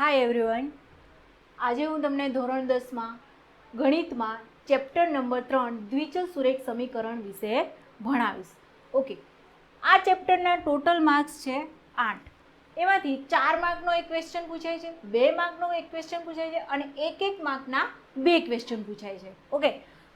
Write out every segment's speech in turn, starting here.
Hi everyone, આજે હું તમને ધોરણ 10માં ગણિતમાં ચેપ્ટર નંબર 3 દ્વિચલ સુરેખ સમીકરણ વિશે ભણાવીશ. ઓકે, આ ચેપ્ટરના ટોટલ માર્ક્સ છે 8. એમાંથી 4 માર્કનો એક ક્વેશ્ચન પૂછાય છે, 2 માર્કનો એક ક્વેશ્ચન પૂછાય છે અને 1 માર્કના 2 ક્વેશ્ચન પૂછાય છે. ઓકે,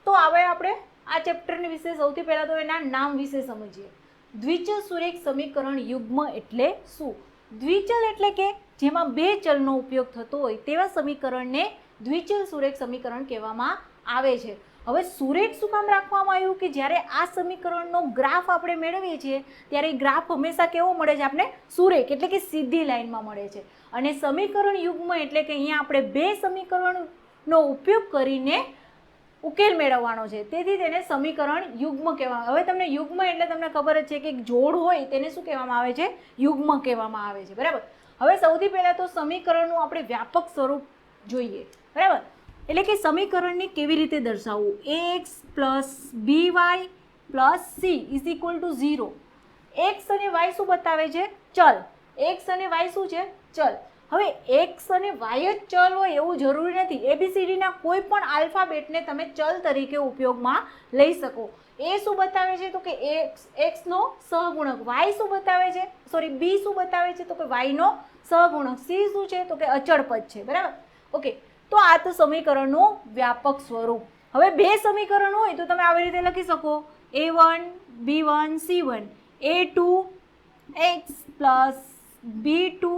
તો હવે આપણે આ ચેપ્ટરની વિશે સૌથી પહેલાં તો એના નામ વિશે સમજીએ. દ્વિચલ સુરેખ સમીકરણ યુગ્મ એટલે શું? દ્વિચલ એટલે કે જેમાં 2 ચલનો ઉપયોગ થતો હોય તેવા સમીકરણને દ્વિચલ સુરેખ સમીકરણ કહેવામાં આવે છે. હવે સુરેખ શું કામ રાખવામાં આવ્યું કે જ્યારે આ સમીકરણનો ગ્રાફ આપણે મેળવીએ છીએ ત્યારે ગ્રાફ હંમેશા કેવો મળે છે આપણે? સુરેખ એટલે કે સીધી લાઈનમાં મળે છે. અને સમીકરણ યુગ્મ એટલે કે અહીંયા આપણે 2 સમીકરણનો ઉપયોગ કરીને ઉકેલ મેળવવાનો છે, તેથી તેને સમીકરણ યુગ્મ કહેવામાં. હવે તમને યુગ્મ એટલે તમને ખબર જ છે કે જોડ હોય તેને શું કહેવામાં આવે છે? યુગ્મ કહેવામાં આવે છે. બરાબર. હવે સૌથી પહેલાં તો સમીકરણનું આપણે વ્યાપક સ્વરૂપ જોઈએ. બરાબર, એટલે કે સમીકરણને કેવી રીતે દર્શાવવું? ax plus by plus c is equal to 0. X અને વાય શું બતાવે છે? ચલ. એક્સ અને વાય શું છે? ચલ. હવે એક્સ અને વાય જ ચલ હોય એવું જરૂરી નથી. એબીસીડીના કોઈ પણ આલ્ફાબેટને તમે ચલ તરીકે ઉપયોગમાં લઈ શકો. એ શું બતાવે છે? તો કે એક્સનો સહગુણક. વાય શું બતાવે છે? બી શું બતાવે છે? તો કે વાયનો સહગુણક. સી શું છે? તો કે અચળ પદ છે. બરાબર. ઓકે, તો આ તો સમીકરણનું વ્યાપક સ્વરૂપ. હવે 2 સમીકરણ હોય તો તમે આવી રીતે લખી શકો: a1 b1 c1 a2 x plus b2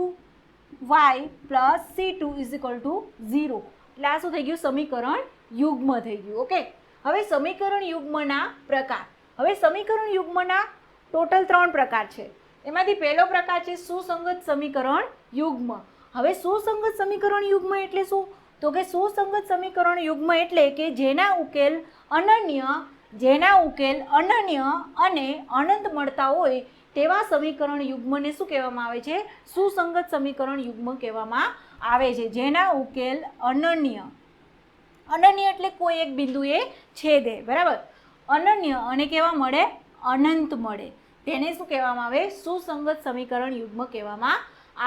y plus c2 is equal to 0. એટલે આ શું થઈ ગયું? સમીકરણ યુગ્મ થઈ ગયું. ઓકે, હવે સમીકરણ યુગ્મના પ્રકાર. હવે સમીકરણ યુગ્મના ટોટલ 3 પ્રકાર છે. એમાંથી પહેલો પ્રકાર છે સુસંગત સમીકરણ યુગ્મ. હવે સુસંગત સમીકરણ યુગ્મ એટલે શું? તો કે સુસંગત સમીકરણ યુગ્મ એટલે કે જેના ઉકેલ અનન્ય અને અનંત મળતા હોય તેવા સમીકરણ યુગ્મને શું કહેવામાં આવે છે? સુસંગત સમીકરણ યુગ્મ કહેવામાં આવે છે. જેના ઉકેલ અનન્ય એટલે કોઈ એક બિંદુએ છેદે. બરાબર. અનન્ય અને કેવા મળે? અનંત મળે. તેને શું કહેવામાં આવે? સુસંગત સમીકરણ યુગ્મ કહેવામાં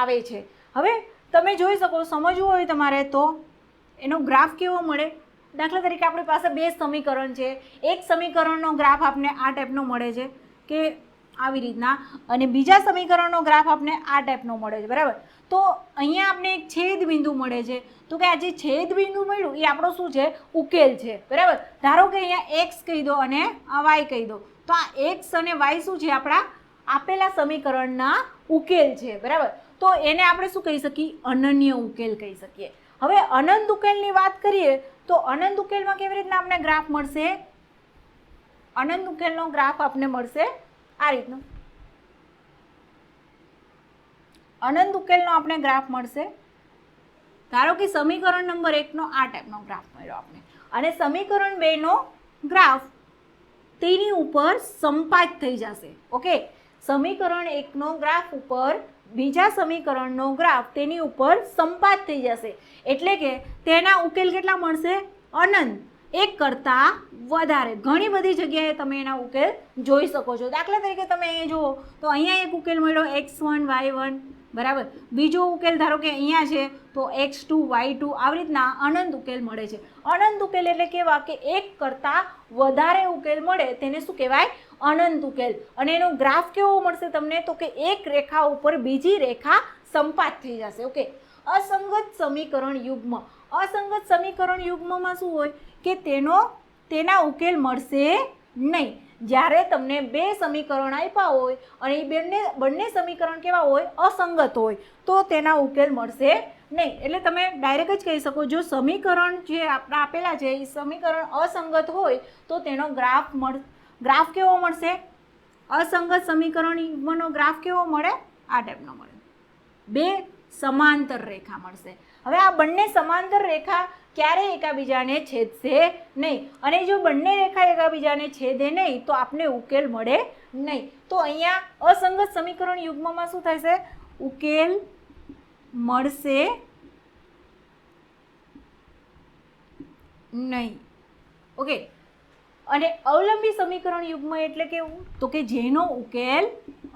આવે છે. હવે તમે જોઈ શકો, સમજવું હોય તમારે તો એનો ગ્રાફ કેવો મળે. દાખલા તરીકે આપણી પાસે 2 સમીકરણ છે. એક સમીકરણનો ગ્રાફ આપણે આ ટાઈપનો મળે છે કે આવી રીતના, અને બીજા સમીકરણનો ગ્રાફ આપણે આ ટાઈપનો મળે છે. બરાબર. તો અહીંયા આપણે એક છેદ બિંદુ મળે છે. તો કે આ જે છેદ બિંદુ મળ્યું એ આપણો શું છે? ઉકેલ છે. બરાબર. ધારો કે અહીંયા એક્સ કહી દો અને આ વાય કહી દો, તો આ એક્સ અને વાય શું છે? આપણા આપેલા સમીકરણના ઉકેલ છે. બરાબર. તો એને આપણે શું કહી શકીએ? અનન્ય ઉકેલ કહી શકીએ. હવે અનંત ઉકેલની વાત કરીએ તો અનંત ઉકેલમાં કેવી રીતના આપણે ગ્રાફ મળશે? અનંત ઉકેલનો ગ્રાફ આપણે મળશે આ રીતનો. અનંત ઉકેલનો આપણે ગ્રાફ મળશે. ધારો કે સમીકરણ નંબર 1 નો આ ટાઈપનો ગ્રાફ મળ્યો આપણે, અને સમીકરણ 2 નો ગ્રાફ તેની ઉપર સંપાત થઈ જશે. ઓકે, સમીકરણ 1 નો ગ્રાફ ઉપર બીજા સમીકરણનો ગ્રાફ તેની ઉપર સંપાત થઈ જશે. એટલે કે તેના ઉકેલ કેટલા મળશે? અનંત, 1 કરતાં વધારે. ઘણી બધી જગ્યાએ તમે એના ઉકેલ જોઈ શકો છો. દાખલા તરીકે તમે અહીંયા જુઓ તો અહીંયા એક ઉકેલ મળ્યો x1 y1. બરાબર. બીજો ઉકેલ ધારો કે અહીંયા છે તો x2 y2. આવી રીતના અનંત ઉકેલ મળે છે. અનંત ઉકેલ એટલે કેવા? કે 1 કરતાં વધારે ઉકેલ મળે તેને શું કહેવાય? અનંત ઉકેલ. અને એનો ગ્રાફ કેવો મળશે તમને? તો કે એક રેખા ઉપર બીજી રેખા સંપાત થઈ જશે. ઓકે, અસંગત સમીકરણ યુગ્મ. અસંગત સમીકરણ યુગ્મમાં શું હોય કે તેના ઉકેલ મળશે નહીં. જ્યારે તમને 2 સમીકરણ આપ્યા હોય અને એ બંને સમીકરણ કેવા હોય? અસંગત હોય, તો તેના ઉકેલ મળશે નહીં. એટલે તમે ડાયરેક્ટ જ કહી શકો, જો સમીકરણ જે આપણા આપેલા છે એ સમીકરણ અસંગત હોય તો તેનો ગ્રાફ કેવો મળશે? અસંગત સમીકરણ યુગ્મનો ગ્રાફ કેવો મળે? આ ટાઈપનો મળે. 2 સમાંતર રેખા મળશે. હવે આ બંને સમાંતર રેખા ક્યારેય એકાબીજાને છેદશે નહીં, અને જો બંને રેખા એકાબીજાને છેદે નહીં તો આપને ઉકેલ મળે નહીં. તો અહીંયા અસંગત સમીકરણ યુગ્મમાં શું થશે? ઉકેલ મળશે નહીં. ઓકે, અને અવલંબી સમીકરણ યુગ્મ એટલે કેવું? તો કે જેનો ઉકેલ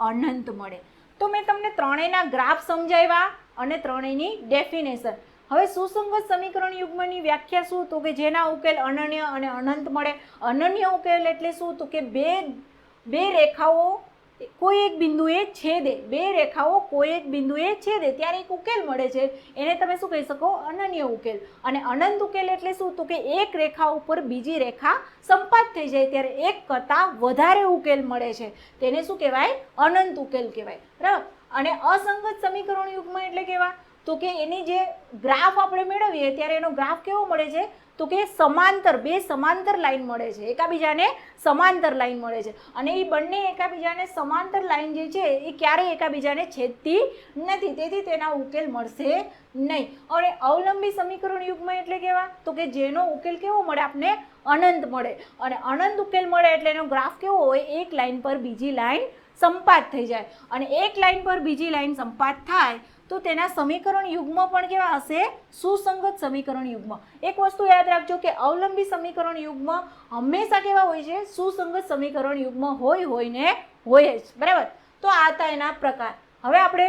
અનંત મળે. તો મેં તમને ત્રણેયના ગ્રાફ સમજાવ્યા અને ત્રણેયની ડેફિનેશન. હવે સુસંગત સમીકરણ યુગ્મની વ્યાખ્યા શું? તો કે જેના ઉકેલ અનન્ય અને અનંત મળે. અનન્ય ઉકેલ એટલે શું? તો કે બે રેખાઓ કોઈ એક બિંદુએ છેદે, બે રેખાઓ કોઈ એક બિંદુએ છેદે ત્યારે એક ઉકેલ મળે છે, એને તમે શું કહી શકો? અનન્ય ઉકેલ. અને અનંત ઉકેલ એટલે શું? તો કે એક રેખા ઉપર બીજી રેખા સંપાત થઈ જાય ત્યારે એક કરતાં વધારે ઉકેલ મળે છે, તેને શું કહેવાય? અનંત ઉકેલ કહેવાય. બરાબર. અને અસંગત સમીકરણ યુગ્મ એટલે કેવા? તો કે એની જે ગ્રાફ આપણે મેળવીએ ત્યારે એનો ગ્રાફ કેવો મળે છે? તો કે સમાંતર, બે સમાંતર લાઈન મળે છે, એકાબીજાને સમાંતર લાઈન મળે છે. અને એ બંને એકાબીજાને સમાંતર લાઈન જે છે એ ક્યારેય એકાબીજાને છેદતી નથી, તેથી તેના ઉકેલ મળશે નહીં. અને અવલંબી સમીકરણ યુગ્મ એટલે કેવા? તો કે જેનો ઉકેલ કેવો મળે? આપને અનંત મળે. અને અનંત ઉકેલ મળે એટલે એનો ગ્રાફ કેવો હોય? એક લાઈન પર બીજી લાઈન સંપાત થઈ જાય. અને એક લાઈન પર બીજી લાઈન સંપાત થાય તો તેના સમીકરણ યુગ્મ પણ કેવા હશે? સુસંગત સમીકરણ યુગ્મ. એક વસ્તુ યાદ રાખજો કે અવલંબી સમીકરણ યુગ્મ હંમેશા કેવા હોય છે? સુસંગત સમીકરણ યુગ્મ હોય ને હોય જ. બરાબર. તો આ હતા એના પ્રકાર. હવે આપણે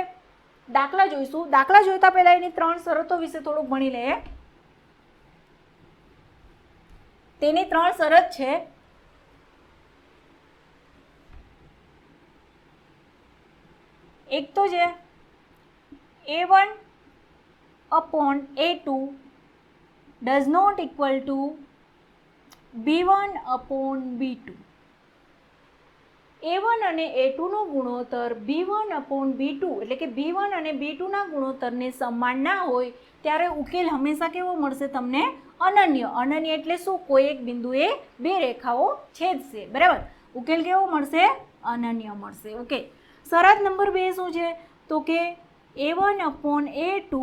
દાખલા જોઈશું. દાખલા જોતા પહેલા એની ત્રણ શરતો વિશે થોડુંક ભણી લઈએ. તેની ત્રણ શરત છે. એક તો છે A1 upon A2 does not equal to B1 upon B2. A1 અને A2 નો ગુણોત્તર B1 upon B2 એટલે કે B1 અને B2 ના ગુણોત્તરને સમાન ના હોય ત્યારે ઉકેલ હંમેશા કેવો મળશે તમને? અનન્ય. અનન્ય એટલે શું? કોઈ એક બિંદુએ બે રેખાઓ છેદશે. બરાબર. ઉકેલ કેવો મળશે? અનન્ય મળશે. ઓકે. શરત નંબર 2 શું છે? તો કે A1 upon A2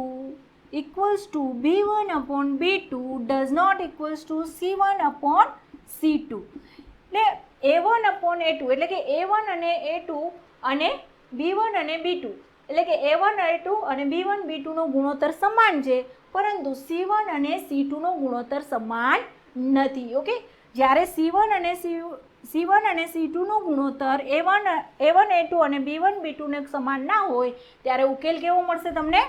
equals to B1 upon B2 does not equals to C1 upon C2. એટલે A1 upon A2 એટલે કે A1 અને A2 અને B1 અને B2 એટલે કે A1 A2 અને B1 B2 નો ગુણોત્તર સમાન છે, પરંતુ C1 અને C2 નો ગુણોત્તર સમાન નથી. ઓકે. જ્યારે C1 અને C2 નો ગુણોત્તર A1 A2 અને B1 B2 ને સમાન ના હોય ત્યારે ઉકેલ કેવો મળશે તમને?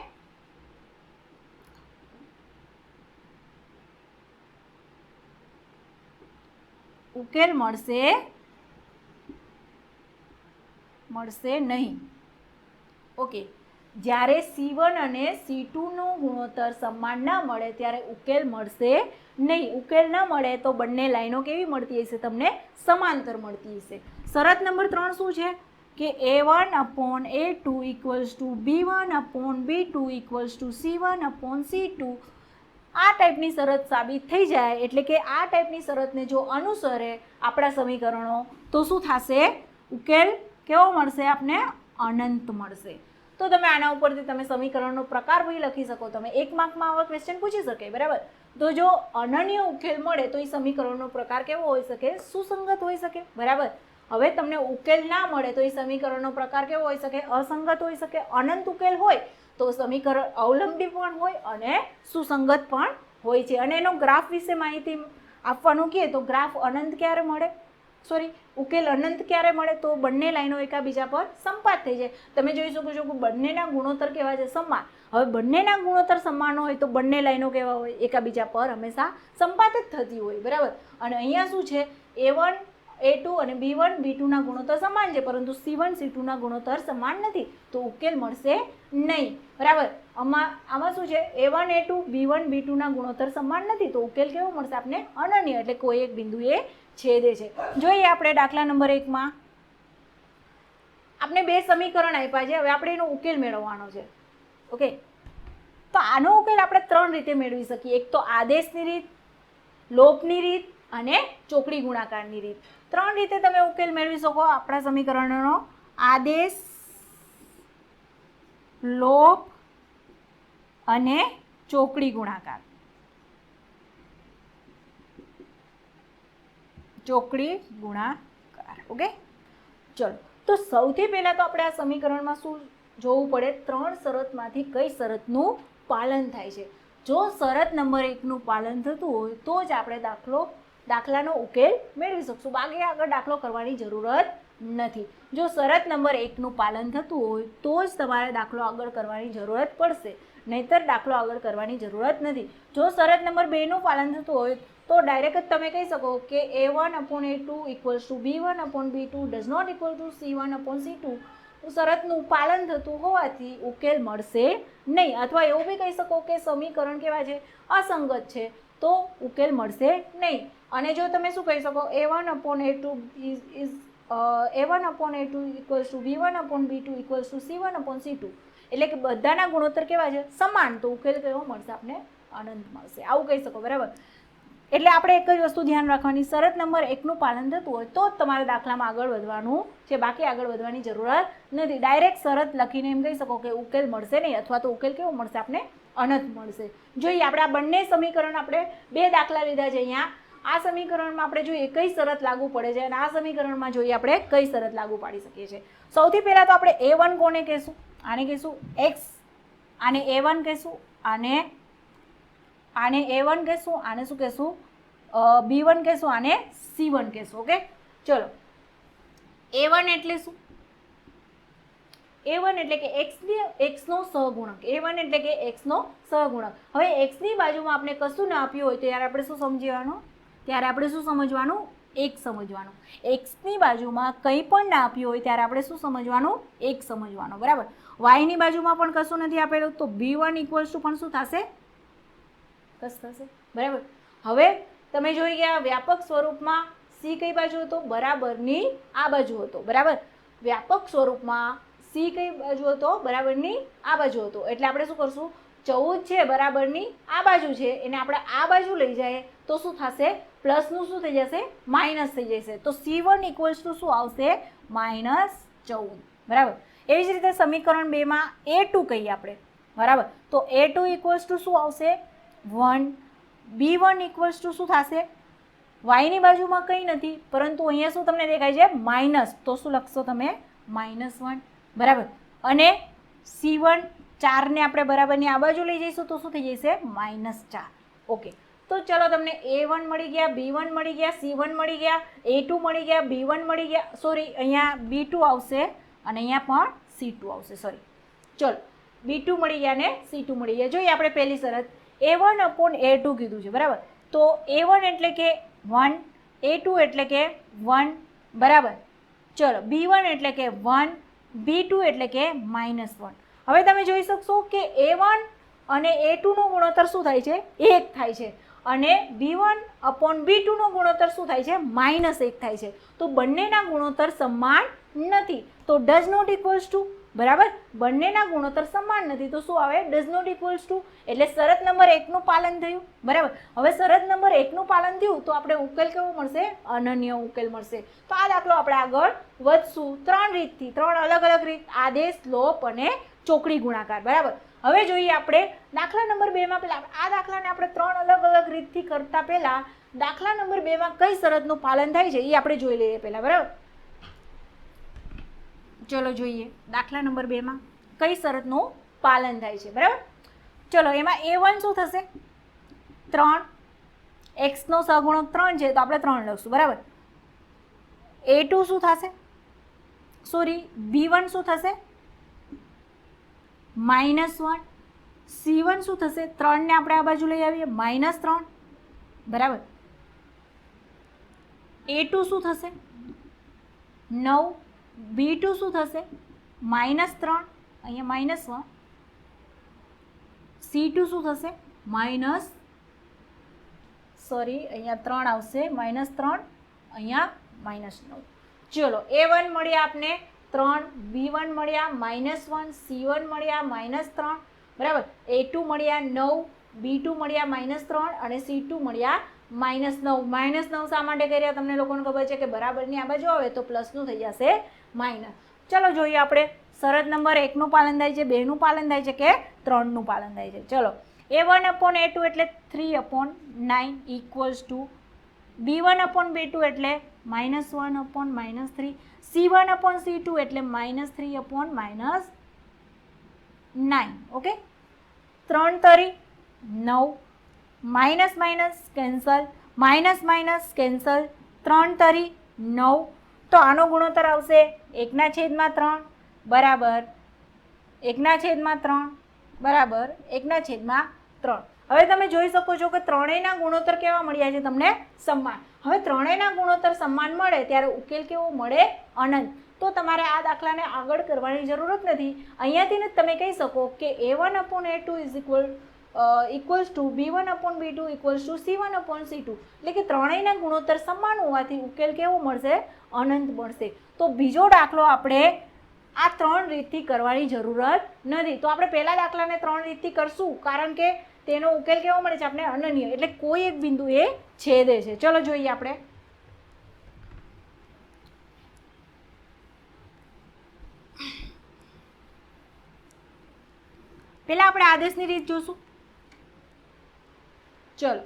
ઉકેલ મળશે નહીં. ઓકે. જ્યારે C1 અને C2 નો ગુણોત્તર સમાન ના મળે ત્યારે ઉકેલ મળશે નહીં. ઉકેલ ન મળે તો બંને લાઈનો કેવી મળતી હશે? તમને સમાંતર મળતી હશે. શરત નંબર 3 શું છે? કે A1 upon A2 equals to B1 upon B2 equals to C1 upon C2. આ ટાઈપની શરત સાબિત થઈ જાય એટલે કે આ ટાઈપની શરતને જો અનુસરે આપણા સમીકરણો તો શું થશે? ઉકેલ કેવો મળશે? આપને અનંત મળશે. તો તમે આના ઉપરથી તમે સમીકરણનો પ્રકાર બી લખી શકો. તમે 1 માર્કમાં આવા ક્વેશ્ચન પૂછી શકે. બરાબર. તો જો અનન્ય ઉકેલ મળે તો એ સમીકરણનો પ્રકાર કેવો હોઈ શકે? સુસંગત હોઈ શકે. બરાબર. હવે તમને ઉકેલ ના મળે તો એ સમીકરણનો પ્રકાર કેવો હોઈ શકે? અસંગત હોઈ શકે. અનંત ઉકેલ હોય તો સમીકરણ અવલંબી પણ હોય અને સુસંગત પણ હોય છે. અને એનો ગ્રાફ વિશે માહિતી આપવાનું કહે તો ગ્રાફ અનંત ક્યારે મળે? ઉકેલ અનંત ક્યારે મળે? તો બંને લાઈનો એકાબીજા પર સંપાત થઈ જાય. તમે જોઈ શકો છો કે બંનેના ગુણોત્તર કેવા છે? સમાન. હવે બંનેના ગુણોત્તર સમાન હોય તો બંને લાઈનો કેવા હોય? એકાબીજા પર હંમેશા સંપાત જ થતી હોય. બરાબર. અને અહીંયા શું છે? A1 A2 અને B1 B2 ના ગુણોત્તર સમાન છે, પરંતુ C1 C2 ના ગુણોત્તર સમાન નથી, તો ઉકેલ મળશે નહીં. બરાબર. આમાં શું છે? A1 A2 B1 B2 ના ગુણોત્તર સમાન નથી, તો ઉકેલ કેવો મળશે? આપને અનન્ય એટલે કોઈ એક બિંદુએ છેદે છે. જોઈએ આપણે દાખલા નંબર 1 માં આપણે બે સમીકરણ આપ્યા છે. હવે આપણે એનો ઉકેલ મેળવવાનો છે. ઓકે. તો આનો ઉકેલ આપણે 3 રીતે મેળવી શકીએ. એક તો આદેશની રીત, લોપની રીત અને ચોકડી ગુણાકારની રીત. 3 રીતે તમે ઉકેલ મેળવી શકો આપણા સમીકરણોનો. આદેશ, લોપ અને ચોકડી ગુણાકાર. ઓકે. ચલો, તો સૌથી પહેલા તો આપણે આ સમીકરણમાં શું જોવું પડે? 3 શરતમાંથી કઈ શરતનું પાલન થાય છે. જો શરત નંબર 1 નું પાલન થતું હોય તો જ આપણે દાખલાનો ઉકેલ મેળવી શકશું. બાકી આગળ દાખલો કરવાની જરૂરત નથી. જો શરત નંબર 1નું પાલન થતું હોય તો જ તમારે દાખલો આગળ કરવાની જરૂરત પડશે, નહીંતર દાખલો આગળ કરવાની જરૂરત નથી. જો શરત નંબર 2નું પાલન થતું હોય તો ડાયરેક્ટ જ તમે કહી શકો કે A1/A2 equals to B1/B2 does not equal to C1/C2. શરતનું પાલન થતું હોવાથી ઉકેલ મળશે નહીં. અથવા એવું બી કહી શકો કે સમીકરણ કેવા છે, અસંગત છે, તો ઉકેલ મળશે નહીં. અને જો તમે શું કહી શકો A1/A2 A1/A2 equals to B1/B2 equals to C1/C2, એટલે કે બધાના ગુણોત્તર કેવા છે, સમાન, તો ઉકેલ કેવો મળશે આપણે, અનંત મળશે. આવું કહી શકો, બરાબર. એટલે આપણે એક જ વસ્તુ ધ્યાન રાખવાની, શરત નંબર 1નું પાલન થતું હોય તો જ તમારે દાખલામાં આગળ વધવાનું છે, બાકી આગળ વધવાની જરૂરત નથી. ડાયરેક્ટ શરત લખીને એમ કહી શકો કે ઉકેલ મળશે નહીં, અથવા તો ઉકેલ કેવો મળશે આપણે, અનંત મળશે. જોઈએ આપણે આ બંને સમીકરણ, આપણે 2 દાખલા લીધા છે અહીંયા. આ સમીકરણમાં આપણે જોઈએ કઈ શરત લાગુ પડે છે અને આ સમીકરણમાં જોઈએ આપણે કઈ શરત લાગુ પાડી શકીએ છીએ. સૌથી પહેલાં તો આપણે A1 કોને કહીશું, આને કહીશું x, આને A1 કહીશું, આને A1 કહીશું, આને શું કહીશું, B1 કહીશું, આને C1 કહીશું. ઓકે, ચલો. A1 એટલે શું? A1 એટલે કે x નો સહગુણક. A1 એટલે કે x નો સહગુણક. હવે x ની બાજુમાં આપણે કશું ના આપ્યું હોય તો ત્યારે આપણે શું સમજવાનું, ત્યારે આપણે શું સમજવાનું, એક સમજવાનું. x ની બાજુમાં કંઈ પણ ના આપ્યું હોય ત્યારે આપણે શું સમજવાનું, એક સમજવાનું, બરાબર. y ની બાજુમાં પણ કશું નથી આપેલું તો B1 ઇક્વલ્સ ટુ પણ શું થશે, થશે, બરાબર. હવે તમે જોઈ ગયા વ્યાપક સ્વરૂપમાં c કઈ બાજુ હતો, બરાબરની આ બાજુ હતો, બરાબર. વ્યાપક સ્વરૂપમાં c કઈ બાજુ હતો, બરાબરની આ બાજુ હતો. એટલે આપણે શું કરશું, 14 છે બરાબરની આ બાજુ છે, એને આપણે આ બાજુ લઈ જઈએ તો શું થશે, પ્લસનું શું થઈ જશે, માઇનસ થઈ જશે. તો C1 ઇક્વલ્સ ટુ શું આવશે, -14, બરાબર. એવી જ રીતે સમીકરણ 2માં A2 કહીએ આપણે, બરાબર. તો A2 ઇક્વલ્સ ટુ શું આવશે, 1. B1 ઇક્વલ્સ ટુ શું થશે, y ની બાજુમાં કંઈ નથી પરંતુ અહીંયા શું તમને દેખાય છે, માઇનસ, તો શું લખશો તમે, -1, બરાબર. અને C1 4ને આપણે બરાબરની આ બાજુ લઈ જઈશું તો શું થઈ જશે, -4. ઓકે, તો ચલો તમને A1 મળી ગયા, B1 મળી ગયા, C1 મળી ગયા, A2 મળી ગયા, B1 મળી ગયા, સોરી અહીંયા B2 આવશે અને અહીંયા પણ C2 આવશે, સોરી. ચલો, B2 મળી ગયા ને C2 મળી ગયા. જોઈએ આપણે પહેલી શરત, A1/A2 કીધું છે, બરાબર. તો A1 એટલે કે 1, A2 એટલે કે 1, બરાબર. ચલો, B1 એટલે કે 1, B2 એટલે કે -1. હવે તમે જોઈ શકશો કે A1 અને A2 નો ગુણોત્તર શું થાય છે, 1 થાય છે, અને B1/B2 નો ગુણોત્તર શું થાય છે, -1 થાય છે. તો બંનેના ગુણોત્તર સમાન નથી, તો ડઝ નોટ ઇક્વલ્સ ટુ, બરાબર. બંનેના ગુણોત્તર સમાન નથી તો શું આવે, ડઝ નોટ ઇક્વલ્સ ટુ. એટલે શરત નંબર 1નું પાલન થયું, બરાબર. હવે શરત નંબર 1નું પાલન થયું તો આપણે ઉકેલ કેવો મળશે, અનન્ય ઉકેલ મળશે. તો આ દાખલો આપણે આગળ વધશું 3 રીતથી, 3 અલગ અલગ રીત, આદેશ, લોપ અને ચોકડી ગુણાકાર, બરાબર. હવે જોઈએ આપણે દાખલા નંબર 2માં, પહેલા આ દાખલાને આપણે 3 અલગ અલગ રીતથી કરતા પહેલા દાખલા નંબર 2માં કઈ શરતનું પાલન થાય છે એ આપણે જોઈ લઈએ પહેલા, બરાબર. ચલો જોઈએ દાખલા નંબર 2માં કઈ શરતનું પાલન થાય છે, બરાબર. ચલો, એમાં A1 શું થશે, 3, x નો સહગુણક 3 છે તો આપણે 3 લખશું, બરાબર. A2 શું થશે, સોરી B1 શું થશે, -1. C1 શું થશે, 3 ને આપણે આ બાજુ લઈ આવીએ, -3, બરાબર. A2 શું થશે, 9. B2 શું થશે, -3, અહીંયા -1. C2 શું થશે, અહીંયા 3 આવશે, -3, અહીંયા -9. ચલો, A1 મળ્યા આપને 3, B1 મળ્યા -1, C1 મળ્યા -3, બરાબર. A2 મળ્યા 9, B2 મળ્યા -3 અને C2 મળ્યા -9. -9 શા માટે કર્યા તમને લોકોને ખબર છે કે બરાબરની આ બાજુ આવે તો પ્લસનું થઈ જશે માઇનસ. ચલો જોઈએ આપણે શરત નંબર 1નું પાલન થાય છે, 2નું પાલન થાય છે કે 3નું પાલન થાય છે. ચલો, A1/A2 એટલે 3/9 ઇક્વલ્સ ટુ B1/B2 એટલે -1/-3, C1/C2 એટલે -3/-9. ઓકે, 3 તરી 9, માઇનસ કેન્સલ, માઇનસ કેન્સલ, 3 તરી 9. તો આનો ગુણોત્તર આવશે 1/3 બરાબર 1/3 બરાબર 1/3. હવે તમે જોઈ શકો છો કે ત્રણેયના ગુણોત્તર કેવા મળ્યા છે તમને? સમાન. હવે ત્રણેયના ગુણોત્તર સમાન મળે ત્યારે ઉકેલ કેવો મળે? અનંત. તો તમારે આ દાખલાને આગળ કરવાની જરૂરત નથી. અહીંયાથી જ તમે કહી શકો કે a1/a2 equals to b1/b2 equals to c1/c2. એટલે કે ત્રણેયના ગુણોત્તર સમાન હોવાથી ઉકેલ કેવો મળશે? અનંત મળશે. તો બીજો દાખલો આપણે આ 3 રીતથી કરવાની જરૂરત નથી. તો આપણે પહેલા દાખલાને 3 રીતથી કરશું કારણ કે તેનો ઉકેલ કેવો મળે છે આપણે? અનન્ય. એટલે કોઈ એક બિંદુ એ છેદે છે. ચલો જોઈએ આપણે. પહેલા આપણે આદેશની રીત જોશું. ચલો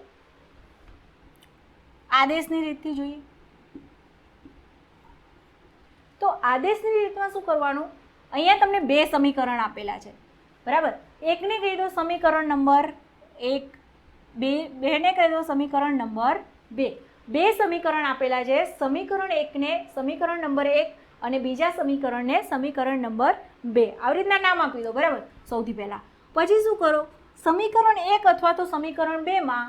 આદેશની રીતથી જોઈએ. તો આદેશની રીતમાં શું કરવાનું? અહીંયા તમને 2 સમીકરણ આપેલા છે બરાબર. એકને કહી દો સમીકરણ નંબર 1, બેને કહી દો સમીકરણ નંબર 2. 2 સમીકરણ આપેલા છે. સમીકરણ 1ને સમીકરણ નંબર 1 અને બીજા સમીકરણને સમીકરણ નંબર 2. આવી રીતના નામ આપી દો બરાબર સૌથી પહેલાં. પછી શું કરો? સમીકરણ 1 અથવા તો સમીકરણ 2માં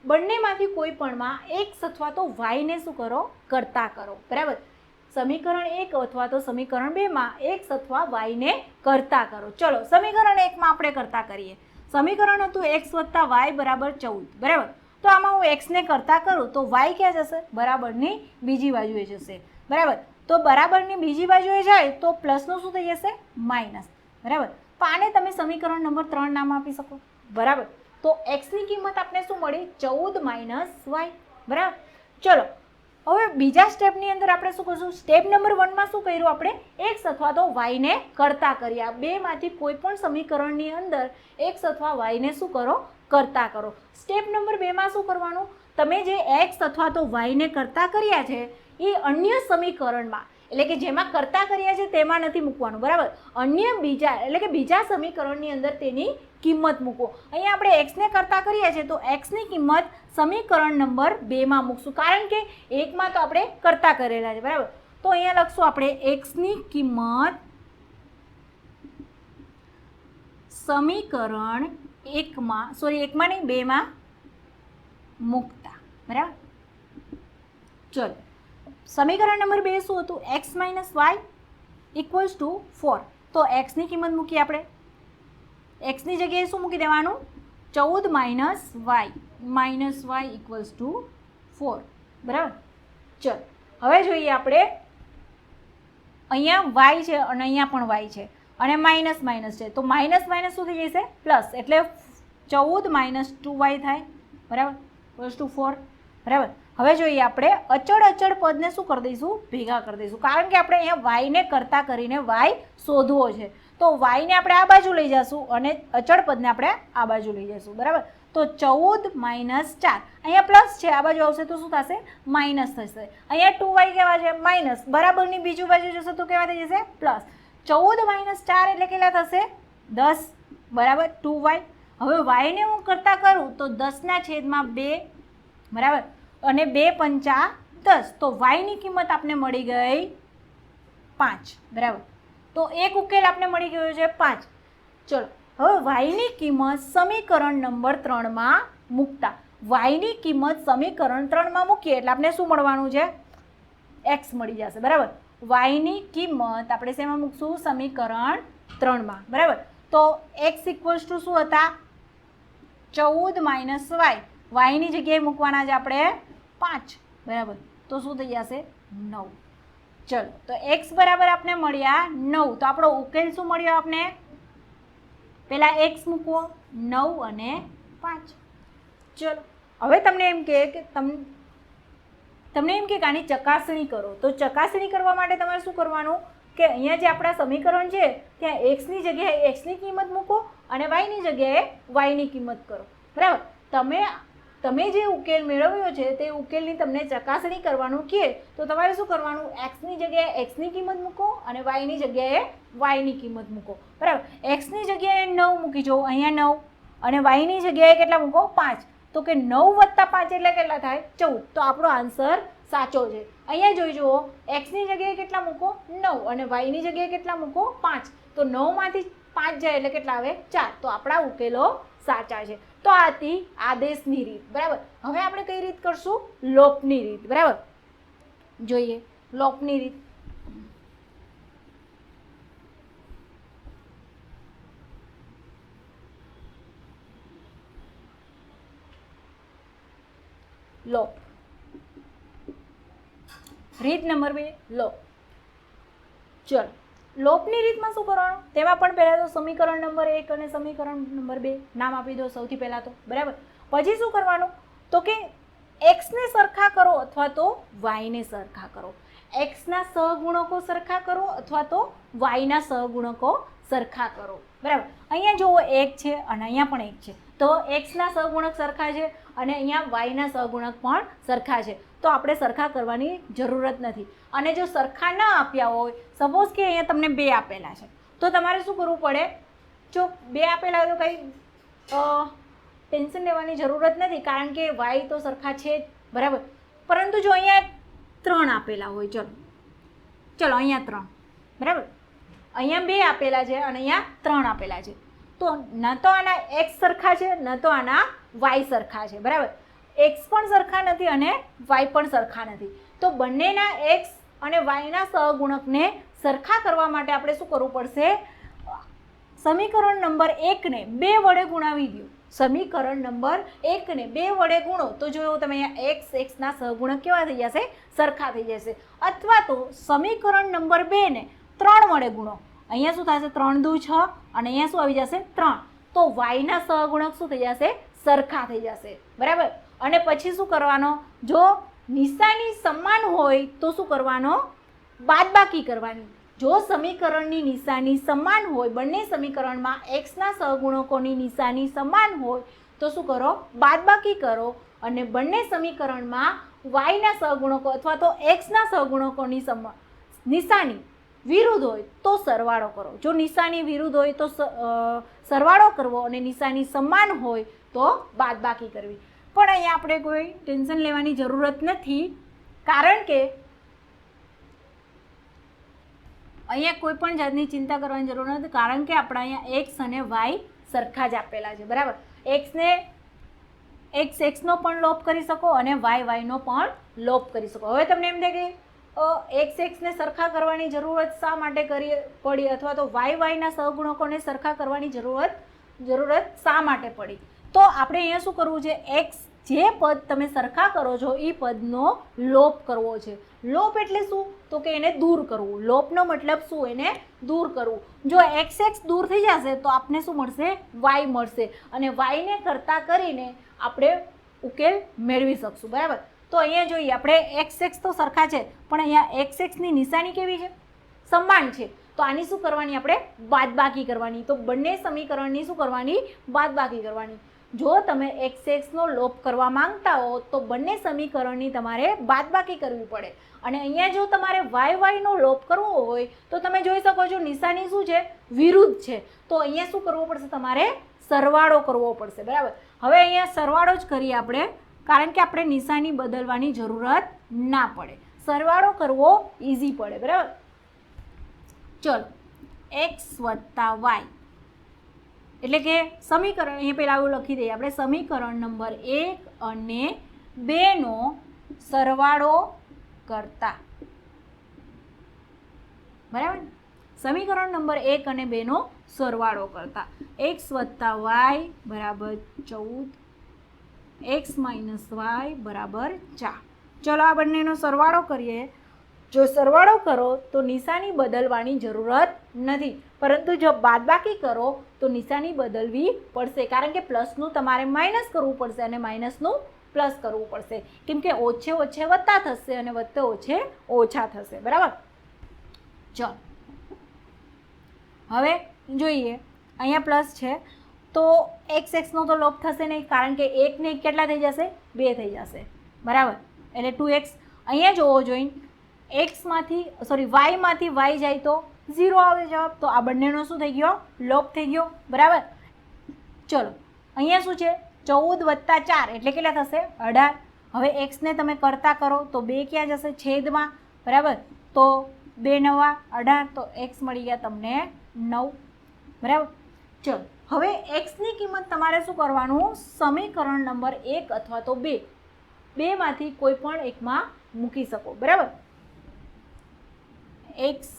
બંનેમાંથી કોઈ પણમાં x અથવા તો y ને શું કરો? કરતા કરો બરાબર. સમીકરણ 1 અથવા તો સમીકરણ 2માં x અથવા y ને કરતા કરો. ચલો સમીકરણ 1માં આપણે કરતા કરીએ. સમીકરણ હતું x + y બરાબર 14 બરાબર. તો આમાં હું x ને કરતા કરું તો y ક્યાં જશે? બરાબરની બીજી બાજુએ જશે બરાબર. તો બરાબરની બીજી બાજુએ જાય તો પ્લસનું શું થઈ જશે? માઇનસ બરાબર. તો આને તમે સમીકરણ નંબર 3 નામ આપી શકો બરાબર. તો x ની કિંમત આપણે શું મળી? 14 - y બરાબર. ચલો હવે બીજા સ્ટેપની અંદર આપણે શું કરશું? સ્ટેપ નંબર 1માં શું કર્યું આપણે? x અથવા તો y ને કરતા કર્યા. બેમાંથી કોઈ પણ સમીકરણની અંદર x અથવા y ને શું કરો? કરતા કરો. સ્ટેપ નંબર 2માં શું કરવાનું? તમે જે x અથવા તો y ને કરતા કર્યા છે એ અન્ય સમીકરણમાં એટલે કે જેમાં કરતા કર્યા છે તેમાં નથી મૂકવાનું બરાબર. અન્ય બીજા એટલે કે બીજા સમીકરણની અંદર તેની કિંમત મૂકો. અહીંયા આપણે x ને કરતા કરીએ છીએ તો x ની કિંમત સમીકરણ નંબર 2માં મૂકશું કારણ કે 1માં તો આપણે કરતા કરેલા છે બરાબર. તો અહીંયા લખશું આપણે x ની કિંમત સમીકરણ 1માં એકમાં નહીં 2માં મૂકતા બરાબર. ચલો સમીકરણ નંબર 2 શું હતું? x - y equals to 4. તો x ની કિંમત મૂકી આપણે. x ની જગ્યાએ શું મૂકી દેવાનું? 14 - y ઇક્વલ્સ ટુ 4 બરાબર. ચલો હવે જોઈએ આપણે. અહીંયા y છે અને અહીંયા પણ y છે અને માઇનસ માઇનસ છે તો માઇનસ માઇનસ શું થઈ જશે? પ્લસ. એટલે 14 - 2y થાય બરાબર ઇક્વલ્સ ટુ 4 બરાબર. હવે જોઈએ આપણે અચળ પદને શું કરી દઈશું? ભેગા કરી દઈશું કારણ કે આપણે અહીંયા y ને કરતા કરીને y શોધવો છે. તો y ને આપણે આ બાજુ લઈ જઈશું અને અચળ પદને આપણે આ બાજુ લઈ જઈશું બરાબર. તો 14 - 4 અહીંયા પ્લસ છે, આ બાજુ આવશે તો શું થશે? માઇનસ થશે. અહીંયા 2y કેવા છે? માઇનસ. બરાબરની બીજુ બાજુ જશે તો કેવા થઈ જશે? પ્લસ. 14 - 4 એટલે કેટલા થશે? 10 બરાબર 2y. હવે y ને હું કરતા કરું તો 10/2 બરાબર અને 2 × 5 = 10. તો y ની કિંમત આપણે મળી ગઈ 5 બરાબર. તો એક ઉકેલ આપણે મળી ગયો છે 5. ચલો હવે y ની કિંમત સમીકરણ નંબર 3માં મૂકતા. y ની કિંમત સમીકરણ 3માં મૂકીએ એટલે આપણે શું મળવાનું છે? x મળી જશે બરાબર. y ની કિંમત આપણે શેમાં મૂકશું? સમીકરણ 3માં બરાબર. તો x ઇક્વલ્સ ટુ શું હતા? 14 - y ની જગ્યાએ મૂકવાના છે આપણે 5 બરાબર. તો શું થઈ જશે? 9. ચલો તો x બરાબર આપણે મળ્યા 9. તો આપણો ઉકેલ શું મળ્યો આપણે? પહેલાં x મૂકવો 9 અને 5. ચલો હવે તમને એમ કે તમને એમ કે આની ચકાસણી કરો. તો ચકાસણી કરવા માટે તમારે શું કરવાનું કે અહીંયા જે આપણા સમીકરણ છે ત્યાં x ની જગ્યાએ x ની કિંમત મૂકો અને y ની જગ્યાએ y ની કિંમત કરો બરાબર. તમે જે ઉકેલ મેળવ્યો છે તે ઉકેલની તમને ચકાસણી કરવાનું કહે તો તમારે શું કરવાનું? x ની જગ્યાએ x ની કિંમત મૂકો અને y ની જગ્યાએ y ની કિંમત મૂકો બરાબર. x ની જગ્યાએ 9 મૂકી જો અહીંયા 9 અને y ની જગ્યાએ કેટલા મૂકો? 5. તો કે 9 + 5 એટલે કેટલા થાય? 14. તો આપણો આન્સર સાચો છે. અહીંયા જોઈ જુઓ, એક્સની જગ્યાએ કેટલા મૂકો 9 અને વાયની જગ્યાએ કેટલા મૂકો 5. તો 9માંથી 5 જાય એટલે કેટલા આવે 4. તો આપણા ઉકેલો સાચા છે. તો આ હતી આદેશની રીત. બરાબર. હવે આપણે કઈ રીત કરશું? લોપની રીત. બરાબર. જોઈએ લોપની રીત. લોપ. રીત નંબર 2 લોપ. ચલો, લોપની રીતમાં શું કરવાનું? તેમાં પણ પહેલાં તો સમીકરણ નંબર 1 અને સમીકરણ નંબર 2 નામ આપી દો સૌથી પહેલાં તો. બરાબર. પછી શું કરવાનું? તો કે એક્સને સરખા કરો અથવા તો વાયને સરખા કરો. એક્સના સહગુણકો સરખા કરો અથવા તો વાયના સહગુણકો સરખા કરો. બરાબર. અહીંયા જુઓ 1 છે અને અહીંયા પણ 1 છે. તો એક્સના સહગુણક સરખા છે અને અહીંયા વાયના સહગુણક પણ સરખા છે. તો આપણે સરખા કરવાની જરૂરત નથી. અને જો સરખા ન આપ્યા હોય, સપોઝ કે અહીંયા તમને 2 આપેલા છે, તો તમારે શું કરવું પડે? જો 2 આપેલા હોય તો કંઈ ટેન્શન લેવાની જરૂરત નથી, કારણ કે વાય તો સરખા છે જ. બરાબર. પરંતુ જો અહીંયા 3 આપેલા હોય, ચલો અહીંયા 3. બરાબર. અહીંયા 2 આપેલા છે અને અહીંયા 3 આપેલા છે, તો ન તો આના એક્સ સરખા છે ન તો આના વાય સરખા છે. બરાબર. એક્સ પણ સરખા નથી અને વાય પણ સરખા નથી. તો બંનેના એક્સ અને વાયના સહગુણકને સરખા કરવા માટે આપણે શું કરવું પડશે? સમીકરણ નંબર 1ને 2 વડે ગુણાવી દો. સમીકરણ નંબર 1ને 2 વડે ગુણો તો જો તમે અહીંયા એક્સના સહગુણક કેવા થઈ જશે? સરખા થઈ જશે. અથવા તો સમીકરણ નંબર 2ને 3 વડે ગુણો. અહીંયા શું થશે? 3 દુ 6 અને અહીંયા શું આવી જશે? 3. તો વાયના સહગુણક શું થઈ જશે? સરખા થઈ જશે. બરાબર. અને પછી શું કરવાનો? જો નિશાની સમાન હોય તો શું કરવાનો? બાદબાકી કરવાની. જો સમીકરણની નિશાની સમાન હોય, બંને સમીકરણમાં એક્સના સહગુણકોની નિશાની સમાન હોય તો શું કરો? બાદબાકી કરો. અને બંને સમીકરણમાં વાયના સહગુણકો અથવા તો એક્સના સહગુણકોની નિશાની વિરુદ્ધ હોય તો સરવાળો કરો. જો નિશાની વિરુદ્ધ હોય તો સરવાળો કરવો અને નિશાની સમાન હોય તો બાદબાકી કરવી. પણ અહીંયા આપણે કોઈ ટેન્શન લેવાની જરૂરત નથી, કારણ કે અહીંયા કોઈ પણ જાતની ચિંતા કરવાની જરૂર નથી, કારણ કે આપણા અહીંયા એક્સ અને વાય સરખા જ આપેલા છે. બરાબર. એક્સનો પણ લોપ કરી શકો અને વાયનો પણ લોપ કરી શકો. હવે તમને એમ થાય કે એક્સને સરખા કરવાની જરૂરત શા માટે પડી, અથવા તો વાયના સહગુણકોને સરખા કરવાની જરૂરત શા માટે પડી? તો આપણે અહીંયા શું કરવું છે? એક્સ જે પદ તમે સરખા કરો છો એ પદનો લોપ કરવો છે. લોપ એટલે શું? તો કે એને દૂર કરવું. લોપનો મતલબ શું? એને દૂર કરવું. જો એક્સ દૂર થઈ જશે તો આપને શું મળશે? વાય મળશે. અને વાયને કરતા કરીને આપણે ઉકેલ મેળવી શકશું. બરાબર. તો અહીંયા જોઈએ, આપણે એક્સ તો સરખા છે, પણ અહીંયા એક્સની નિશાની કેવી છે? સમાન છે. તો આની શું કરવાની? આપણે બાદબાકી કરવાની. તો બંને સમીકરણની શું કરવાની? બાદબાકી કરવાની. જો તમે એક્સનો લોપ કરવા માંગતા હો તો બંને સમીકરણની તમારે બાદબાકી કરવી પડે. અને અહીંયા જો તમારે વાયનો લોપ કરવો હોય તો તમે જોઈ શકો છો નિશાની શું છે? વિરુદ્ધ છે. તો અહીંયા શું કરવું પડશે? તમારે સરવાળો કરવો પડશે. બરાબર. હવે અહીંયા સરવાળો જ કરીએ આપણે, કારણ કે આપણે નિશાની બદલવાની જરૂરત ના પડે. સરવાળો કરવો ઇઝી પડે. બરાબર. ચલો, એક્સ વત્તા વાય એટલે કે સમીકરણ અહીંયા પહેલાં આવું લખી દઈએ આપણે. સમીકરણ નંબર 1 અને 2નો સરવાળો કરતા. બરાબર. સમીકરણ નંબર 1 અને 2નો સરવાળો કરતા એક્સ વત્તા વાય બરાબર 14, એક્સ માઇનસ વાય બરાબર 4. ચલો આ બંનેનો સરવાળો કરીએ. જો સરવાળો કરો તો નિશાની બદલવાની જરૂરત નથી, પરંતુ જો બાદબાકી કરો તો નિશાની બદલવી પડશે, કારણ કે પ્લસનું તમારે માઇનસ કરવું પડશે અને માઇનસનું પ્લસ કરવું પડશે, કેમ કે ઓછે ઓછે વત્તા થશે અને વત્તે ઓછે ઓછા થશે. બરાબર. ચલો હવે જોઈએ, અહીંયા પ્લસ છે તો એક્સનો તો લોપ થશે નહીં, કારણ કે 1 ને 1 કેટલા થઈ જશે? 2 થઈ જશે. બરાબર. એટલે 2x. અહીંયા જોવો જોઈએ, વાયમાંથી વાય જાય તો 0 આવે જવાબ. તો આ બંનેનો શું થઈ ગયો? લોપ થઈ ગયો. બરાબર. ચલો અહીંયા શું છે? 14 + 4 એટલે કેટલા થશે? 18. હવે એક્સને તમે કરતા કરો તો 2 ક્યાં જશે છેદમાં, બરાબર. તો 2 × 9 = 18, તો એક્સ મળી ગયા તમને 9, બરાબર. ચલો હવે એક્સની કિંમત તમારે શું કરવાનું, સમીકરણ નંબર 1 અથવા તો 2 બેમાંથી કોઈ પણ એકમાં મૂકી શકો, બરાબર. એક્સ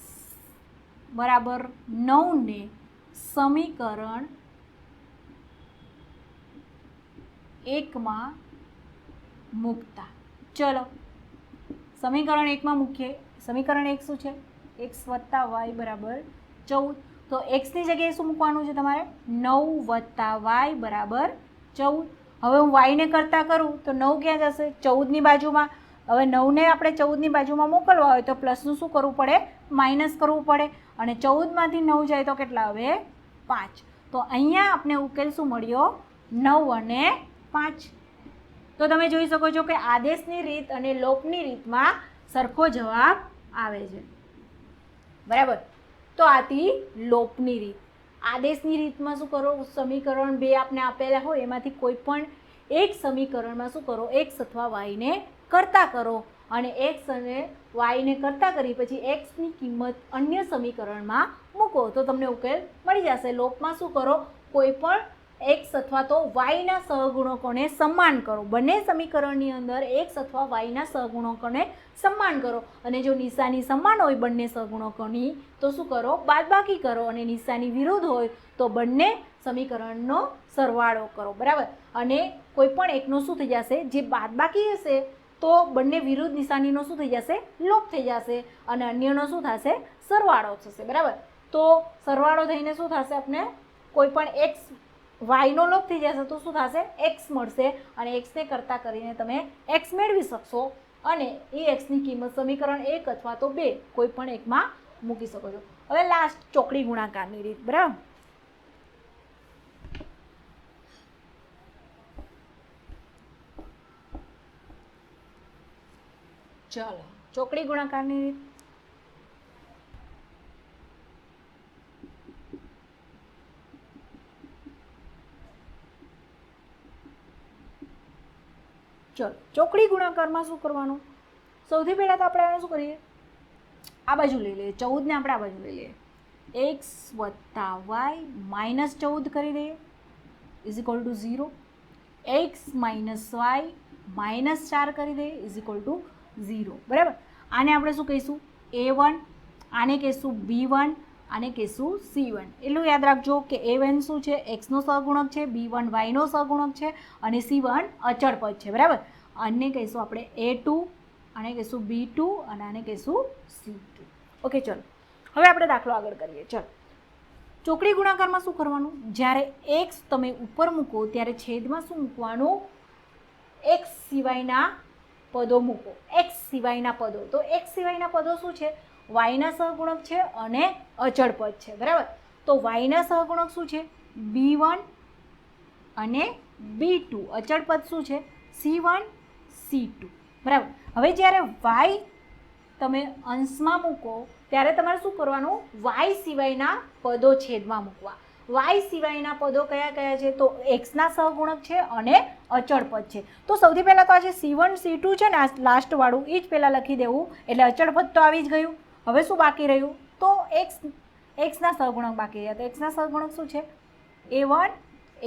બરાબર 9 ને સમીકરણ 1 માં મૂકતા. ચલો સમીકરણ 1 માં મૂકીએ. સમીકરણ 1 શું છે, x + y બરાબર 14. તો એક્સની જગ્યાએ શું મૂકવાનું છે તમારે, 9 + y બરાબર 14. હવે હું વાયને કરતા કરું તો 9 ક્યાં જશે, 14ની બાજુમાં. હવે 9ને આપણે 14ની બાજુમાં મોકલવા હોય તો પ્લસનું શું કરવું પડે, માઇનસ કરવું પડે. અને 14માંથી 9 જાય તો કેટલા આવે, 5. તો અહીંયા આપણે ઉકેલ શું મળ્યો, 9 અને 5. તો તમે જોઈ શકો છો કે આદેશની રીત અને લોપની રીતમાં સરખો જવાબ આવે છે, બરાબર. તો આથી લોપની રીત. આદેશની રીતમાં શું કરો, સમીકરણ 2 આપને આપેલા હોય એમાંથી કોઈ પણ એક સમીકરણમાં શું કરો, એક્સ અથવા વાયને કરતા કરો. અને એક્સ અને વાયને કરતા કરી પછી એક્સની કિંમત અન્ય સમીકરણમાં મૂકો તો તમને ઉકેલ મળી જશે. લોપમાં શું કરો, કોઈ પણ એક્સ અથવા તો વાયના સહગુણકોને સન્માન કરો. બંને સમીકરણની અંદર એક્સ અથવા વાયના સહગુણકોને સન્માન કરો. અને જો નિશાની સમાન હોય બંને સહગુણકોની તો શું કરો, બાદબાકી કરો. અને નિશાની વિરુદ્ધ હોય તો બંને સમીકરણનો સરવાળો કરો, બરાબર. અને કોઈ પણ એકનો શું થઈ જશે, જે બાદબાકી હશે તો બંને વિરુદ્ધ નિશાનીનો શું થઈ જશે, લોપ થઈ જશે. અને અન્યનો શું થશે, સરવાળો થશે, બરાબર. તો સરવાળો થઈને શું થશે, આપણે કોઈ પણ એક્સ વાયનો લોપ થઈ જશે તો શું થશે, એક્સ મળશે. અને એક્સને કરતાં કરીને તમે એક્સ મેળવી શકશો. અને એ એક્સની કિંમત સમીકરણ 1 અથવા તો 2 કોઈ પણ એકમાં મૂકી શકો છો. હવે લાસ્ટ ચોકડી ગુણાકારની રીત, બરાબર. ચાલો ચોકડી ગુણાકારની રીત. ચલો ચોકડી ગુણાકારમાં શું કરવાનું, સૌથી પહેલાં તો આપણે આને શું કરીએ, આ બાજુ લઈ લઈએ. 14ને આપણે આ બાજુ લઈ લઈએ. એક્સ વત્તા વાય માઇનસ 14 કરી દઈએ is equal to 0. X minus y minus 4 કરી દઈએ ઇઝ ઇક્વલ ટુ 0, બરાબર. આને આપણે શું કહીશું, A1, આને કહીશું B1, આને કહીશું C1. એટલું યાદ રાખજો કે A1 શું છે, એક્સનો સહગુણક છે, B1 વાયનો સહગુણક છે અને C1 અચળ પદ છે, બરાબર. આને કહીશું આપણે A2, આને કહીશું B2 અને આને કહીશું C2. ઓકે, ચલો હવે આપણે દાખલો આગળ કરીએ. ચલો ચોકડી ગુણાકારમાં શું કરવાનું, જ્યારે એક્સ તમે ઉપર મૂકો ત્યારે છેદમાં શું મૂકવાનું, એક્સ સિવાયના પદો મૂકો. એક્સ સિવાયના પદો, તો એક્સ સિવાયના પદો શું છે, વાયના સહગુણક છે અને અચળ પદ છે, બરાબર. તો વાયના સહગુણક શું છે, B1 અને B2. અચળ પદ શું છે, C1 C2, બરાબર. હવે જ્યારે વાય તમે અંશમાં મૂકો ત્યારે તમારે શું કરવાનું, વાય સિવાયના પદો છેદમાં મૂકવા. વાય સિવાયના પદો કયા કયા છે, તો એક્સના સહગુણક છે અને અચળ પદ છે. તો સૌથી પહેલાં તો આ જે C1 C2 છે ને, આ લાસ્ટવાળું એ જ પહેલાં લખી દેવું, એટલે અચળ પદ તો આવી જ ગયું. હવે શું બાકી રહ્યું, તો એક્સના સહગુણક બાકી રહ્યા. તો એક્સના સહગુણક શું છે, A1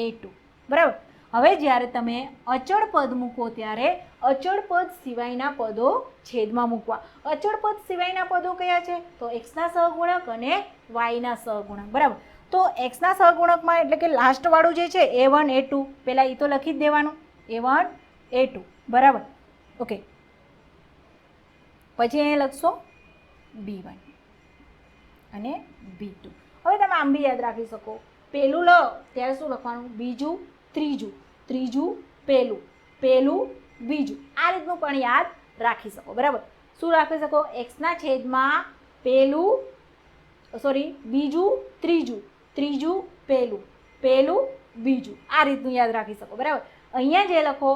A2, બરાબર. હવે જ્યારે તમે અચળ પદ મૂકો ત્યારે અચળ પદ સિવાયના પદો છેદમાં મૂકવા. અચળ પદ સિવાયના પદો કયા છે, તો એક્સના સહગુણક અને વાયના સહગુણક, બરાબર. તો એક્સના સહગુણકમાં એટલે કે લાસ્ટવાળું જે છે A1 A2, પહેલાં એ તો લખી જ દેવાનું, A1 A2, બરાબર. ઓકે, પછી અહીંયા લખશો B1 અને B2. હવે તમે આમ બી યાદ રાખી શકો, પહેલું લો ત્યારે શું લખવાનું, બીજું ત્રીજું, ત્રીજું પહેલું, પહેલું બીજું. આ રીતનું પણ યાદ રાખી શકો, બરાબર. શું રાખી શકો, એક્સના છેદમાં પહેલું બીજું ત્રીજું, ત્રીજું પહેલું, પહેલું બીજું. આ રીતનું યાદ રાખી શકો, બરાબર. અહીંયા જે લખો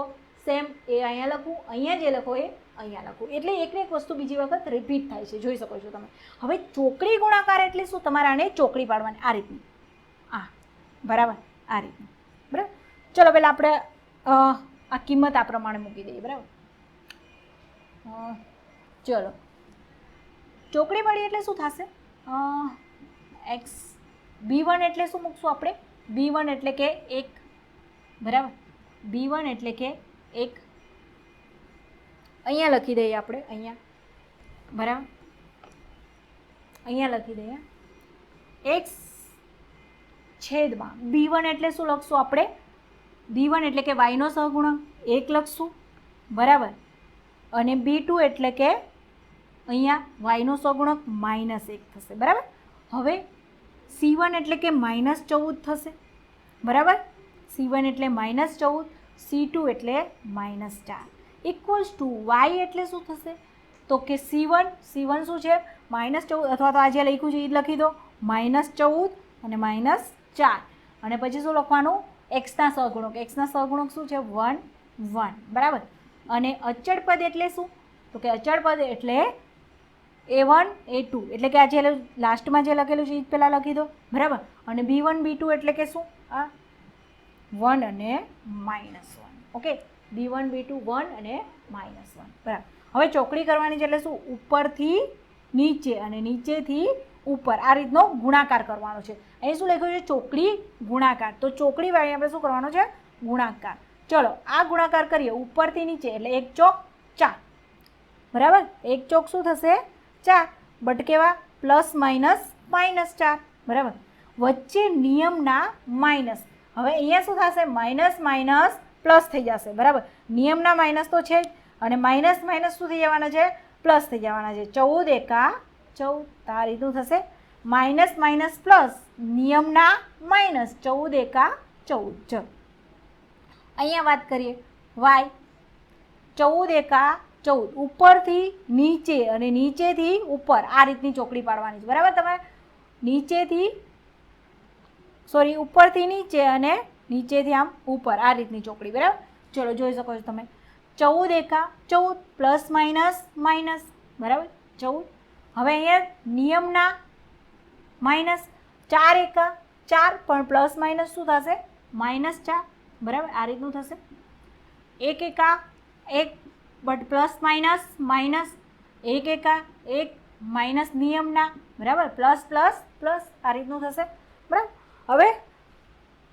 સેમ એ અહીંયા લખું, અહીંયા જે લખો એ અહીંયા લખું. એટલે એકને એક વસ્તુ બીજી વખત રિપીટ થાય છે, જોઈ શકો છો તમે. હવે ચોકડી ગુણાકાર એટલે શું, તમારે આને ચોકડી પાડવાની આ રીતની, આ બરાબર, આ રીતની, બરાબર. ચલો પહેલાં આપણે આ કિંમત આ પ્રમાણે મૂકી દઈએ, બરાબર. ચલો ચોકડી મળી એટલે શું થશે એક્સ b1 એટલે શું મૂકશું આપણે b1 એટલે કે 1 બરાબર b1 એટલે કે 1 અહીંયા લખી દઈએ આપણે અહીંયા બરાબર અહીંયા લખી દઈએ x છેદમાં b1 એટલે શું લખશું આપણે b1 એટલે કે y નો સહગુણક 1 લખશું બરાબર અને b2 એટલે કે અહીંયા y નો સહગુણક -1 થશે બરાબર હવે c1 એટલે કે -14 થશે બરાબર c1 એટલે -14 c2 એટલે -4 ઇક્વલ્સ ટુ y એટલે શું થશે તો કે c1 શું છે -14 અથવા તો આ જે લખ્યું છે એ લખી દો -14 અને -4 અને પછી શું લખવાનું એક્સના સહગુણક શું છે 1 1 બરાબર અને અચળ પદ એટલે શું તો કે અચળ પદ એટલે a1 a2 એટલે કે આ જે લાસ્ટમાં જે લખેલું છે એ પહેલાં લખી દો બરાબર અને b1 b2 એટલે કે શું આ 1 અને -1 ઓકે b1 b2 1 અને -1 બરાબર હવે ચોકડી કરવાની છે એટલે શું ઉપરથી નીચે અને નીચેથી ઉપર આ રીતનો ગુણાકાર કરવાનો છે અહીં શું લખ્યું છે ચોકડી ગુણાકાર તો ચોકડી વાળી આપણે શું કરવાનો છે ગુણાકાર ચલો આ ગુણાકાર કરીએ ઉપરથી નીચે એટલે 1 ચોક 4 બરાબર 1 ચોક શું થશે 4 બટ કેવા પ્લસ માઇનસ -4 બરાબર વચ્ચે નિયમના માઇનસ હવે અહીંયા શું થશે માઇનસ માઇનસ પ્લસ થઈ જશે બરાબર નિયમના માઇનસ તો છે જ અને માઇનસ માઇનસ શું થઈ જવાના છે પ્લસ થઈ જવાના છે 14 એકા 14 આ રીતનું થશે માઇનસ માઇનસ પ્લસ નિયમના માઇનસ 14 એકા 14 ચલો અહીંયા વાત કરીએ વાય 14 એકા 14 ઉપરથી નીચે અને નીચેથી ઉપર આ રીતની ચોકડી પાડવાની છે બરાબર તમારે નીચેથી ઉપરથી નીચે અને નીચેથી આમ ઉપર આ રીતની ચોકડી બરાબર ચલો જોઈ શકો છો તમે 14 એકા 14 પ્લસ માઇનસ માઇનસ બરાબર 14 હવે અહીંયા નિયમના માઇનસ 4 એકા 4 પણ પ્લસ માઇનસ શું થશે -4 બરાબર આ રીતનું થશે 1 એકા 1 બટ પ્લસ માઇનસ માઇનસ 1 એકા 1 માઇનસ નિયમના બરાબર પ્લસ પ્લસ પ્લસ આ રીતનું થશે બરાબર હવે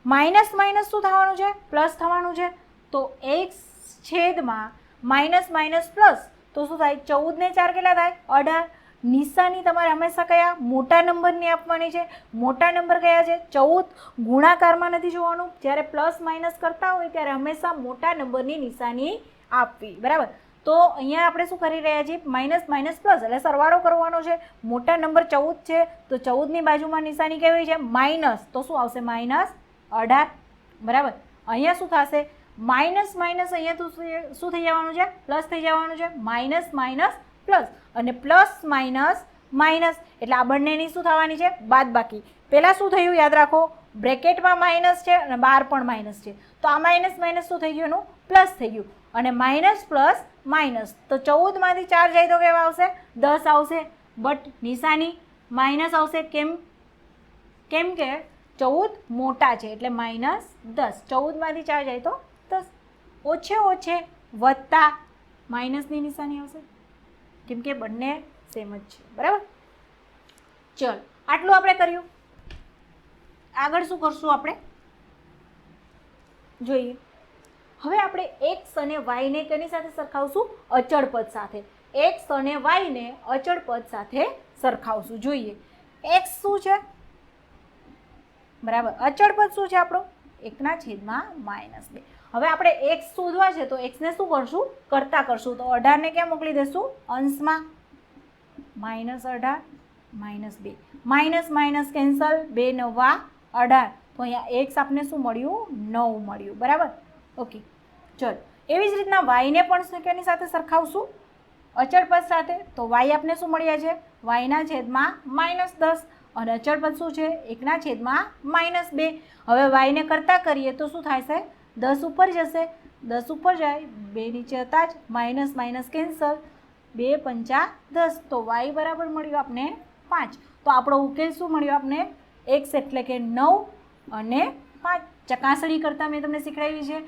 માઇનસ માઇનસ શું થવાનું છે પ્લસ થવાનું છે તો x છેદમાં માઇનસ માઇનસ પ્લસ તો શું થાય 14 ને 4 કેટલા થાય 18 નિશાની તમારે હંમેશા કયા મોટા નંબરની આપવાની છે મોટા નંબર કયા છે 14 ગુણાકારમાં નથી જોવાનું જ્યારે પ્લસ માઇનસ કરતા હોય ત્યારે હંમેશા મોટા નંબરની નિશાની આપવી બરાબર તો અહીંયા આપણે શું કરી રહ્યા છીએ માઇનસ માઇનસ પ્લસ એટલે સરવાળો કરવાનો છે મોટા નંબર 14 છે તો 14ની બાજુમાં નિશાની કેવી છે માઇનસ તો શું આવશે -18 બરાબર અહીંયા શું થશે માઇનસ માઇનસ અહીંયા શું થઈ જવાનું છે પ્લસ થઈ જવાનું છે માઇનસ માઇનસ પ્લસ અને પ્લસ માઇનસ માઇનસ એટલે આ બંનેની શું થવાની છે બાદબાકી પહેલાં શું થયું યાદ રાખો બ્રેકેટમાં માઇનસ છે અને બહાર પણ માઇનસ છે તો આ માઇનસ માઇનસ શું થઈ ગયું એનું પ્લસ થઈ ગયું અને માઇનસ પ્લસ માઇનસ તો 14માંથી 4 જાય તો કેવા આવશે 10 આવશે બટ નિશાની માઇનસ આવશે કેમ કે 14 મોટા છે એટલે -10 14માંથી 4 જાય તો 10 ઓછે વત્તા માઇનસની નિશાની આવશે કેમ કે બંને સેમ જ છે બરાબર ચલો આટલું આપણે કર્યું આગળ શું કરશું આપણે જોઈએ હવે આપણે x અને y ને કેની સાથે સરખાવશું અચળ પદ સાથે x અને y ને અચળ પદ સાથે સરખાવશું જોઈએ x શું છે બરાબર અચળ પદ શું છે આપણો 1/-2 હવે આપણે x શોધવા છે તો x ને શું કરશું કરતા કરશું તો 18 ને ક્યાં મોકલી દેશું અંશમાં -18 -2 માઇનસ માઇનસ કેન્સલ 2 × 9 = 18 તો અહીંયા x આપને શું મળ્યું 9 મળ્યું બરાબર ઓકે ચલો એવી જ રીતના y ને પણ સંખ્યાની સાથે સરખાવશું અચળ પદ સાથે તો y આપને શું મળ્યા છે y/-10 અને અચળ પદ શું છે 1/-2 હવે y ને કરતા કરીએ તો શું થાય છે 10 ઉપર જશે 10 ઉપર જાય 2 નીચે હતા જ માઇનસ માઇનસ કેન્સલ 2 × 5 = 10 તો y બરાબર મળ્યું આપને 5 તો આપણો ઉકેલ શું મળ્યો આપને x એટલે કે 9 અને 5 ચકાસણી કરતાં મેં તમને શીખવાડી છે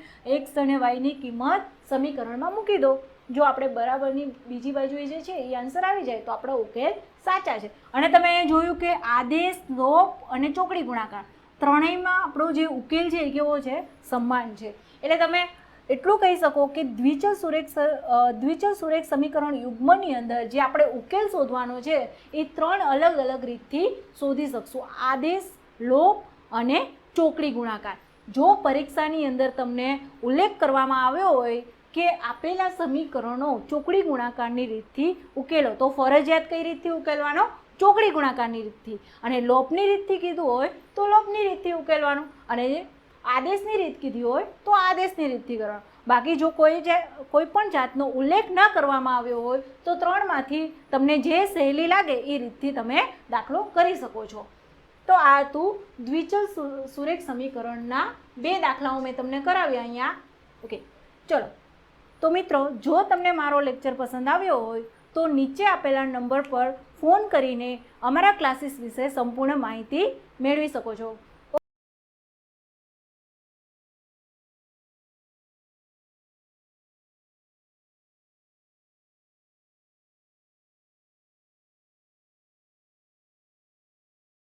x અને y ની કિંમત સમીકરણમાં મૂકી દો જો આપણે બરાબરની બીજી બાજુએ જે છે એ આન્સર આવી જાય તો આપણો ઉકેલ સાચા છે. અને તમે જોયું કે આદેશ, લોપ અને ચોકડી ગુણાકાર ત્રણેયમાં આપણો જે ઉકેલ છે એ કેવો છે? સમાન છે. એટલે તમે એટલું કહી શકો કે દ્વિચલ સુરેખ સમીકરણ યુગ્મની અંદર જે આપણે ઉકેલ શોધવાનો છે એ 3 અલગ અલગ રીતથી શોધી શકશું: આદેશ, લોપ અને ચોકડી ગુણાકાર. જો પરીક્ષાની અંદર તમને ઉલ્લેખ કરવામાં આવ્યો હોય કે આપેલા સમીકરણો ચોકડી ગુણાકારની રીતથી ઉકેલો, તો ફરજિયાત કઈ રીતથી ઉકેલવાનો? ચોકડી ગુણાકારની રીતથી. અને લોપની રીતથી કીધું હોય તો લોપની રીતથી ઉકેલવાનું, અને આદેશની રીત કીધી હોય તો આદેશની રીતથી કરવાનું. બાકી જો કોઈ પણ જાતનો ઉલ્લેખ ન કરવામાં આવ્યો હોય તો 3માંથી તમને જે સહેલી લાગે એ રીતથી તમે દાખલો કરી શકો છો. તો આ હતું દ્વિચલ સુરેખ સમીકરણના 2 દાખલાઓ મેં તમને કરાવ્યા અહીંયા. ઓકે, ચલો. તો મિત્રો, જો તમને મારો લેક્ચર પસંદ આવ્યો હોય તો નીચે આપેલા નંબર પર ફોન કરીને અમારા ક્લાસીસ વિશે સંપૂર્ણ માહિતી મેળવી શકો છો.